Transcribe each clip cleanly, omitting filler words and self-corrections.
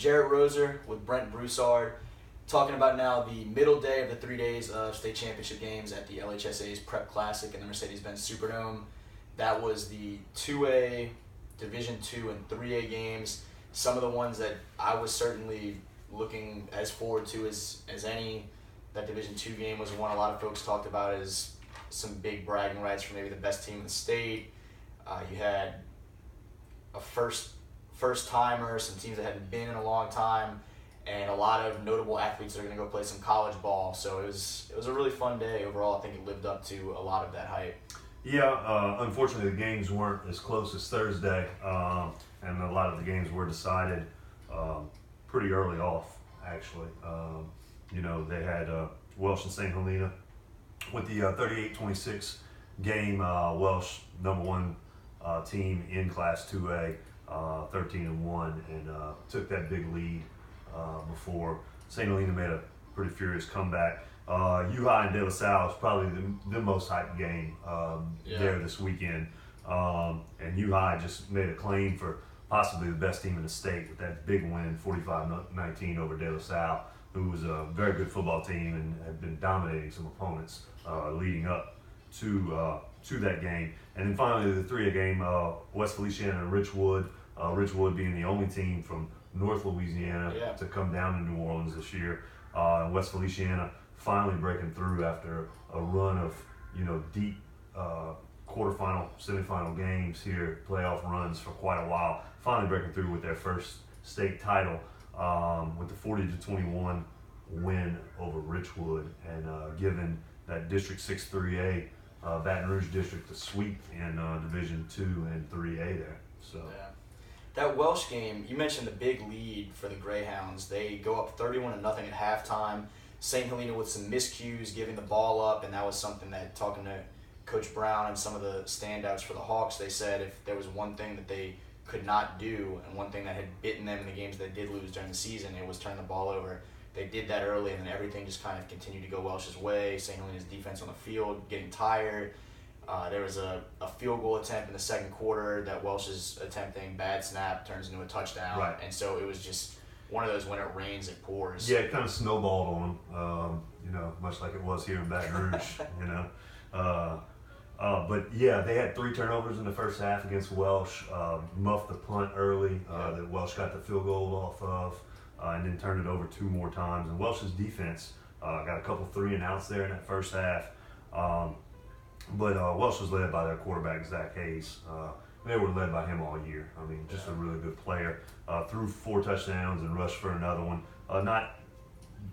Jarrett Roser with Brent Broussard, talking about now the middle day of the 3 days of state championship games at the LHSAA's Prep Classic in the Mercedes-Benz Superdome. That was the 2A, Division II, and 3A games. Some of the ones that I was certainly looking as forward to as any. That Division II game was one a lot of folks talked about as some big bragging rights for maybe the best team in the state. You had a first-timer, some teams that hadn't been in a long time, and a lot of notable athletes that are going to go play some college ball. So it was a really fun day overall. I think it lived up to a lot of that hype. Yeah, unfortunately the games weren't as close as Thursday, and a lot of the games were decided pretty early off, actually. They had Welsh and St. Helena with the 38-26 game. Welsh, number one team in Class 2A, 13-1, and took that big lead before St. Helena made a pretty furious comeback. U-High and De La Salle is probably the most hyped game there this weekend. And U-High just made a claim for possibly the best team in the state with that big win, 45-19 over De La Salle, who was a very good football team and had been dominating some opponents leading up to that game. And then finally the 3A game, West Feliciana and Richwood. Richwood being the only team from North Louisiana to come down to New Orleans this year. West Feliciana finally breaking through after a run of deep quarterfinal, semifinal games here, playoff runs for quite a while. Finally breaking through with their first state title with the 40-21 win over Richwood, and giving that District 6 3A Baton Rouge district a sweep in Division 2 and 3A there. So. Yeah. That Welsh game, you mentioned the big lead for the Greyhounds. They go up 31-0 at halftime. St. Helena with some miscues, giving the ball up, and that was something that, talking to Coach Brown and some of the standouts for the Hawks, they said if there was one thing that they could not do and one thing that had bitten them in the games they did lose during the season, it was turn the ball over. They did that early, and then everything just kind of continued to go Welsh's way. St. Helena's defense on the field getting tired. There was a field goal attempt in the second quarter that Welsh is attempting, bad snap, turns into a touchdown. Right. And so it was just one of those when it rains, it pours. Yeah, it kind of snowballed on them, much like it was here in Baton Rouge, But yeah, they had 3 turnovers in the first half against Welsh, muffed the punt early that Welsh got the field goal off of, and then turned it over 2 more times. And Welsh's defense got a couple 3-and-outs there in that first half. But Welsh was led by their quarterback, Zach Hayes. They were led by him all year. I mean, just a really good player. Threw 4 touchdowns and rushed for another one. Not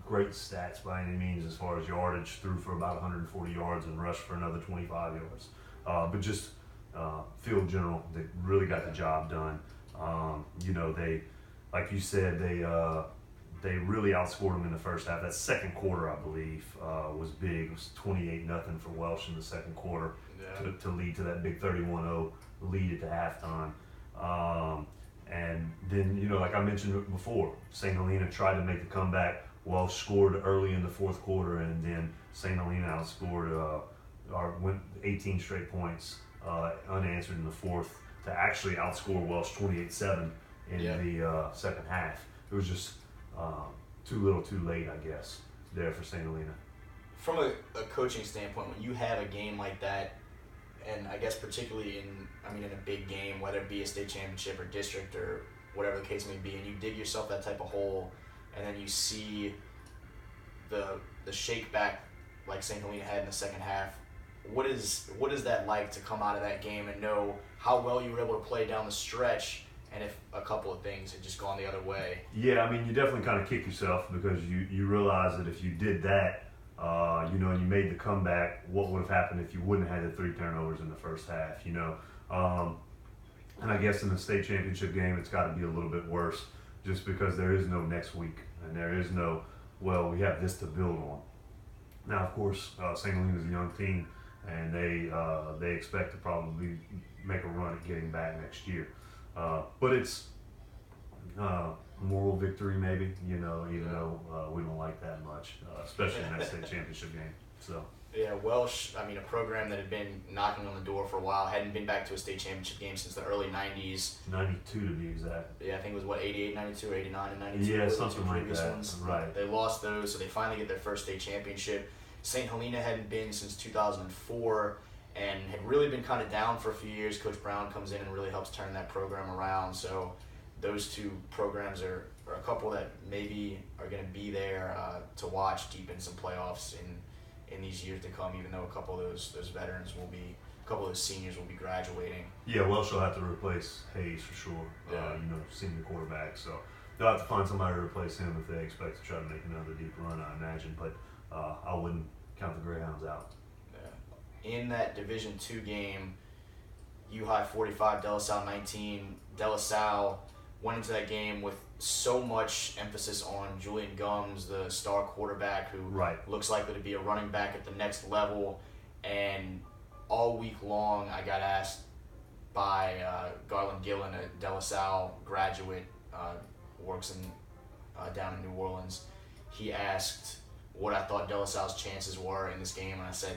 great stats by any means as far as yardage. Threw for about 140 yards and rushed for another 25 yards. But just field general, they really got the job done. They, like you said, they really outscored them in the first half. That second quarter, I believe, was big. It was 28-0 for Welsh in the second quarter to lead to that big 31-0 lead at the halftime. And then, like I mentioned before, St. Helena tried to make the comeback. Welsh scored early in the fourth quarter, and then St. Helena outscored went 18 straight points unanswered in the fourth to actually outscore Welsh 28-7 in the second half. It was just too little too late, I guess, there for St. Helena. From a coaching standpoint, when you have a game like that, and I guess particularly in a big game, whether it be a state championship or district or whatever the case may be, and you dig yourself that type of hole, and then you see the shake back like St. Helena had in the second half, what is that like to come out of that game and know how well you were able to play down the stretch, and if a couple of things had just gone the other way? Yeah, you definitely kind of kick yourself because you realize that if you did that, and you made the comeback, what would have happened if you wouldn't have had the 3 turnovers in the first half, And I guess in the state championship game, it's got to be a little bit worse just because there is no next week and there is no, we have this to build on. Now, of course, St. Helena is a young team, and they expect to probably make a run at getting back next year. But it's moral victory maybe, even though we don't like that much, especially in that state championship game. So. Yeah, Welsh, I mean, a program that had been knocking on the door for a while, hadn't been back to a state championship game since the early 90s. 92 to be exact. Yeah, I think it was, what, 88, 92, 89, and 92? Yeah, were the something two like previous that. ones. Right. They lost those, so they finally get their first state championship. St. Helena hadn't been since 2004 and had really been kind of down for a few years. Coach Brown comes in and really helps turn that program around. So those two programs are a couple that maybe are going to be there to watch deep in some playoffs in these years to come, even though a couple of those veterans will be, a couple of those seniors will be graduating. Yeah, Welsh will have to replace Hayes for sure. Yeah. Senior quarterback. So they'll have to find somebody to replace him if they expect to try to make another deep run, I imagine. But I wouldn't count the Greyhounds out. Yeah. In that Division II game, U High 45, De La Salle 19. De La Salle went into that game with so much emphasis on Julian Gums, the star quarterback who looks likely to be a running back at the next level. And all week long, I got asked by Garland Gillen, a De La Salle graduate, works down in New Orleans. He asked what I thought De La Salle's chances were in this game, and I said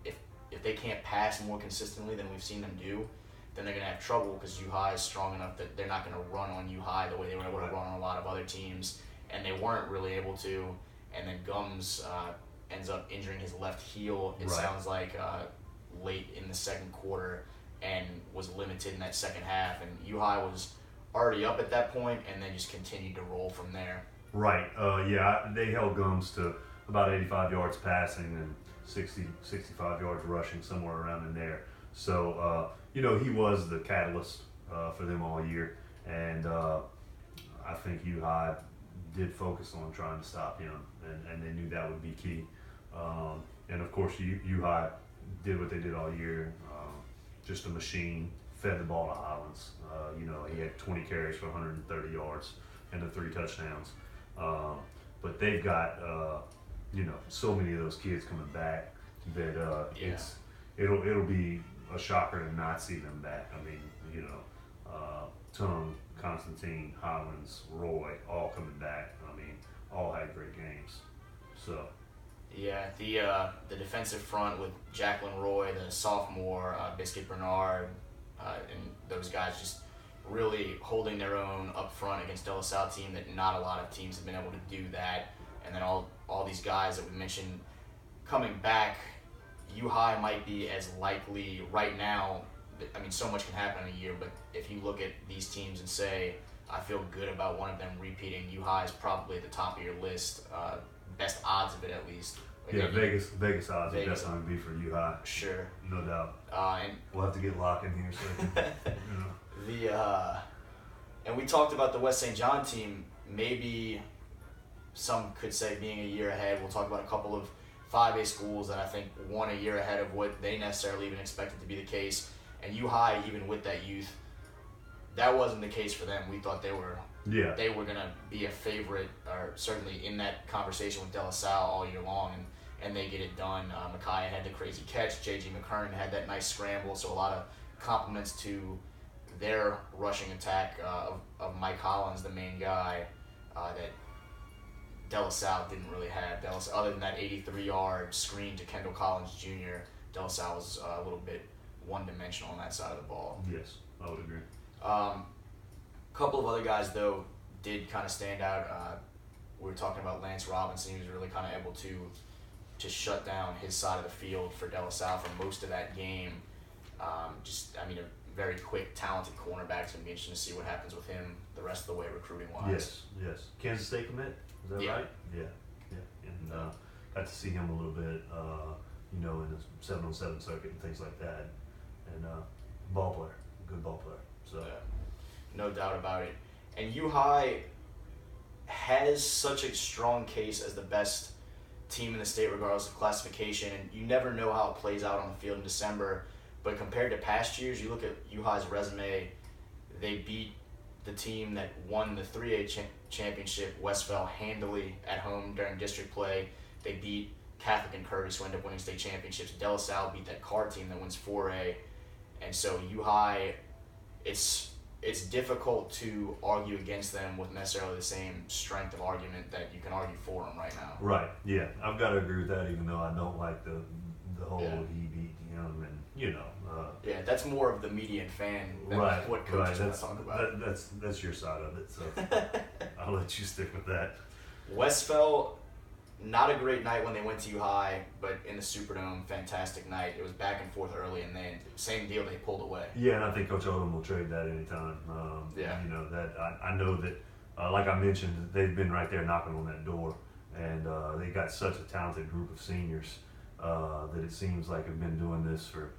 if they can't pass more consistently than we've seen them do, then they're going to have trouble because U High is strong enough that they're not going to run on U High the way they were able to run on a lot of other teams, and they weren't really able to. And then Gums ends up injuring his left heel, it sounds like, late in the second quarter, and was limited in that second half. And U High was already up at that point and then just continued to roll from there. Right. They held Gums to about 85 yards passing and 65 yards rushing, somewhere around in there. So, he was the catalyst for them all year. And I think U High did focus on trying to stop him, and they knew that would be key. And, of course, U High did what they did all year, just a machine, fed the ball to Hollins. He had 20 carries for 130 yards and the 3 touchdowns. But they've got, so many of those kids coming back that it'll be a shocker to not see them back. I mean, Tung, Constantine, Hollins, Roy, all coming back. I mean, all had great games. So. Yeah, the defensive front with Jacqueline Roy, the sophomore, Biscuit Bernard, and those guys just really holding their own up front against De La Salle team that not a lot of teams have been able to do that. And then all these guys that we mentioned coming back, U High might be as likely right now. I mean, so much can happen in a year, but if you look at these teams and say, I feel good about one of them repeating, U High is probably at the top of your list. Best odds of it, at least. Yeah, Vegas odds would definitely be for U High. Sure, no doubt. And we'll have to get Locke in here so and we talked about the West St. John team. Maybe some could say being a year ahead. We'll talk about a couple of 5A schools that I think won a year ahead of what they necessarily even expected to be the case. And U High, even with that youth, that wasn't the case for them. We thought they were going to be a favorite, or certainly in that conversation with De La Salle all year long, and they get it done. Micaiah had the crazy catch. J.G. McKernan had that nice scramble, so a lot of compliments to their rushing attack of Mike Hollins, the main guy, that De La Salle didn't really have. Other than that 83-yard screen to Kendall Collins Jr., De La Salle was a little bit one-dimensional on that side of the ball. Yes, I would agree. A couple of other guys, though, did kind of stand out. We were talking about Lance Robinson. He was really kind of able to shut down his side of the field for De La Salle for most of that game. A very quick, talented cornerback. It's going to be interesting to see what happens with him the rest of the way recruiting-wise. Yes. Kansas State commit? Is that right? Yeah. And got to see him a little bit, in the 7-on-7 circuit and things like that. And ball player, good ball player. So no doubt about it. And U High has such a strong case as the best team in the state regardless of classification, and you never know how it plays out on the field in December. But compared to past years, you look at U High's resume, they beat the team that won the 3A championship, Westville, handily at home during district play. They beat Catholic and Curtis, who end up winning state championships. De La Salle beat that Carr team that wins 4A. And so U High, it's difficult to argue against them with necessarily the same strength of argument that you can argue for them right now. Right, yeah. I've got to agree with that, even though I don't like the the whole Yeah. he beat him, and Yeah, that's more of the median fan than right, what coaches want That's to talk about. that's your side of it. So I'll let you stick with that. Westfall, not a great night when they went to U High, but in the Superdome, fantastic night. It was back and forth early, and then same deal, they pulled away. Yeah, and I think Coach Odom will trade that anytime. Yeah. That I know that, like I mentioned, they've been right there knocking on that door, and they got such a talented group of seniors that it seems like have been doing this for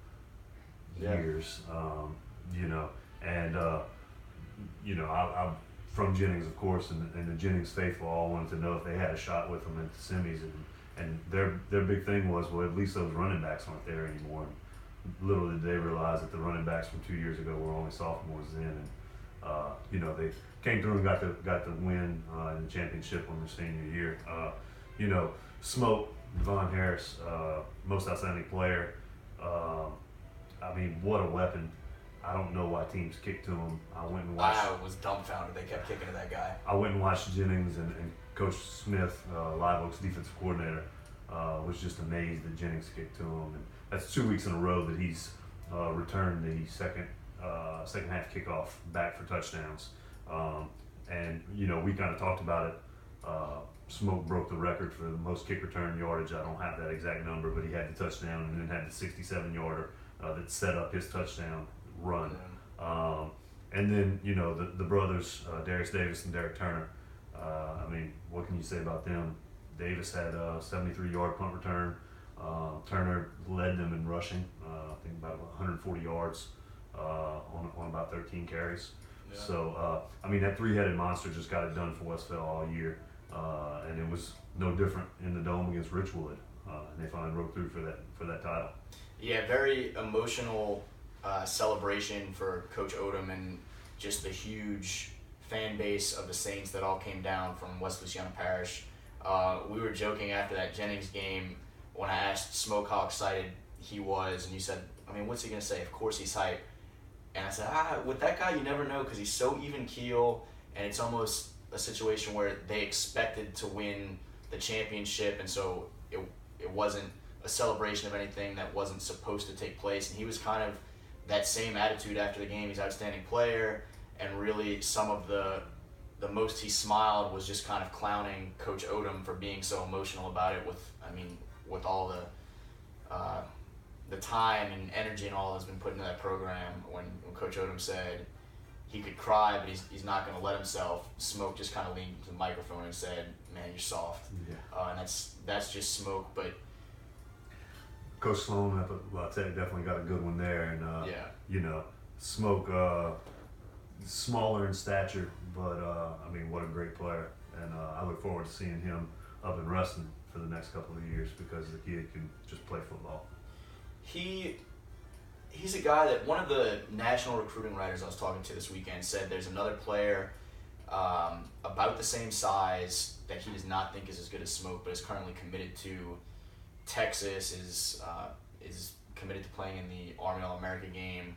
years. I'm from Jennings, of course, and the Jennings faithful all wanted to know if they had a shot with them at the semis, and their big thing was, well, at least those running backs aren't there anymore. And little did they realize that the running backs from 2 years ago were only sophomores then, and they came through and got the win in the championship on their senior year. Smoke, Devon Harris, most outstanding player. What a weapon. I don't know why teams kick to him. I was dumbfounded they kept kicking to that guy. I went and watched Jennings, and Coach Smith, Live Oak's defensive coordinator, was just amazed that Jennings kicked to him. And that's 2 weeks in a row that he's returned the second half kickoff back for touchdowns. We kind of talked about it. Smoke broke the record for the most kick return yardage. I don't have that exact number, but he had the touchdown and then had the 67-yarder that set up his touchdown run. And then, the brothers, Darius Davis and Derek Turner. What can you say about them? Davis had a 73-yard punt return. Turner led them in rushing, I think about 140 yards on about 13 carries. Yeah. So, that three-headed monster just got it done for Westfall all year. And it was no different in the Dome against Richwood. And they finally broke through for that title. Yeah, very emotional celebration for Coach Odom and just the huge fan base of the Saints that all came down from West Feliciana Parish. We were joking after that Jennings game when I asked Smoke how excited he was, and you said, what's he going to say? Of course he's hyped. And I said, with that guy you never know because he's so even keel, and it's almost a situation where they expected to win the championship, and so it wasn't a celebration of anything that wasn't supposed to take place. And he was kind of that same attitude after the game. He's an outstanding player, and really some of the most he smiled was just kind of clowning Coach Odom for being so emotional about it with all the time and energy and all that's been put into that program. When Coach Odom said he could cry, but he's not going to let himself, Smoke just kind of leaned to the microphone and said, "Man, you're soft." Yeah. And that's just Smoke. But Coach Sloan, I'll tell you, definitely got a good one there. And Smoke, smaller in stature, but what a great player. And I look forward to seeing him up and wrestling for the next couple of years because the kid can just play football. He's a guy that one of the national recruiting writers I was talking to this weekend said there's another player about the same size that he does not think is as good as Smoke, but is currently committed to Texas, is committed to playing in the Army All-America game.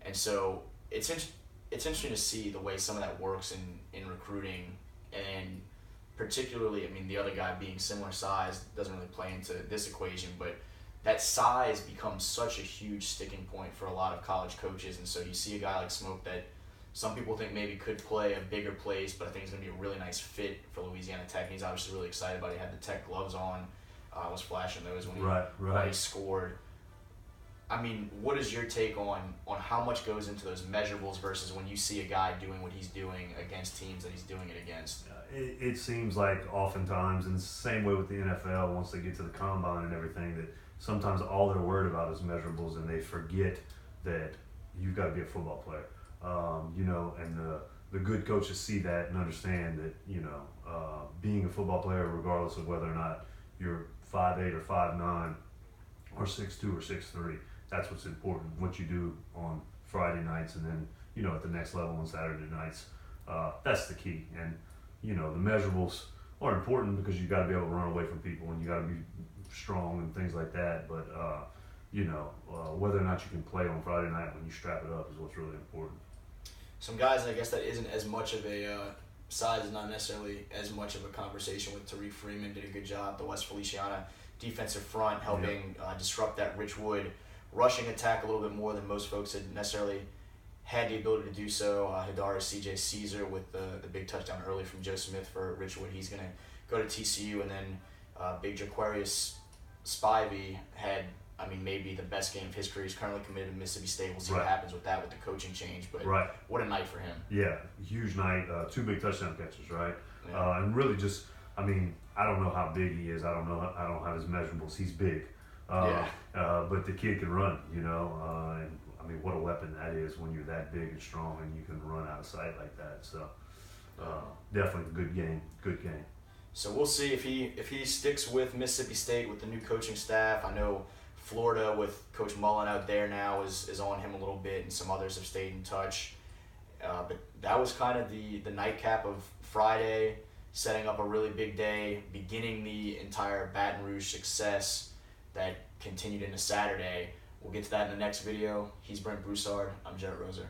And so it's interesting to see the way some of that works in recruiting, and particularly, the other guy being similar size doesn't really play into this equation, but that size becomes such a huge sticking point for a lot of college coaches. And so you see a guy like Smoke that some people think maybe could play a bigger place, but I think he's going to be a really nice fit for Louisiana Tech. And he's obviously really excited about it. He had the Tech gloves on, was flashing those when he scored. What is your take on how much goes into those measurables versus when you see a guy doing what he's doing against teams that he's doing it against? It seems like oftentimes, and it's the same way with the NFL, once they get to the combine and everything, that sometimes all they're worried about is measurables, and they forget that you've got to be a football player. And the good coaches see that and understand that, being a football player, regardless of whether or not you're 5'8" or 5'9", or 6'2" or 6'3", that's what's important. What you do on Friday nights and then, at the next level on Saturday nights, that's the key. And, the measurables are important because you got to be able to run away from people and you got to be strong and things like that. But, whether or not you can play on Friday night when you strap it up is what's really important. Some guys, I guess, that isn't as much of a size is not necessarily as much of a conversation with. Tariq Freeman did a good job. The West Feliciana defensive front, helping disrupt that Richwood rushing attack a little bit more than most folks had necessarily had the ability to do so. Hidari C.J. Caesar with the big touchdown early from Joe Smith for Richwood. He's going to go to TCU, and then big Geor'Quarius Spivey had, I mean, maybe the best game of his career. He's currently committed to Mississippi State. We'll see what happens with that with the coaching change, but what a night for him. Yeah, huge night. 2 big touchdown catches, right? Yeah. And really just, I mean, I don't know how big he is. I don't have his measurables. He's big. But the kid can run, you know, and I mean, what a weapon that is when you're that big and strong and you can run out of sight like that. So definitely a good game. So we'll see if he sticks with Mississippi State with the new coaching staff. I know Florida with Coach Mullen out there now is on him a little bit, and some others have stayed in touch. But that was kind of the nightcap of Friday, setting up a really big day, beginning the entire Baton Rouge success that continued into Saturday. We'll get to that in the next video. He's Brent Broussard. I'm Jarrett Roser.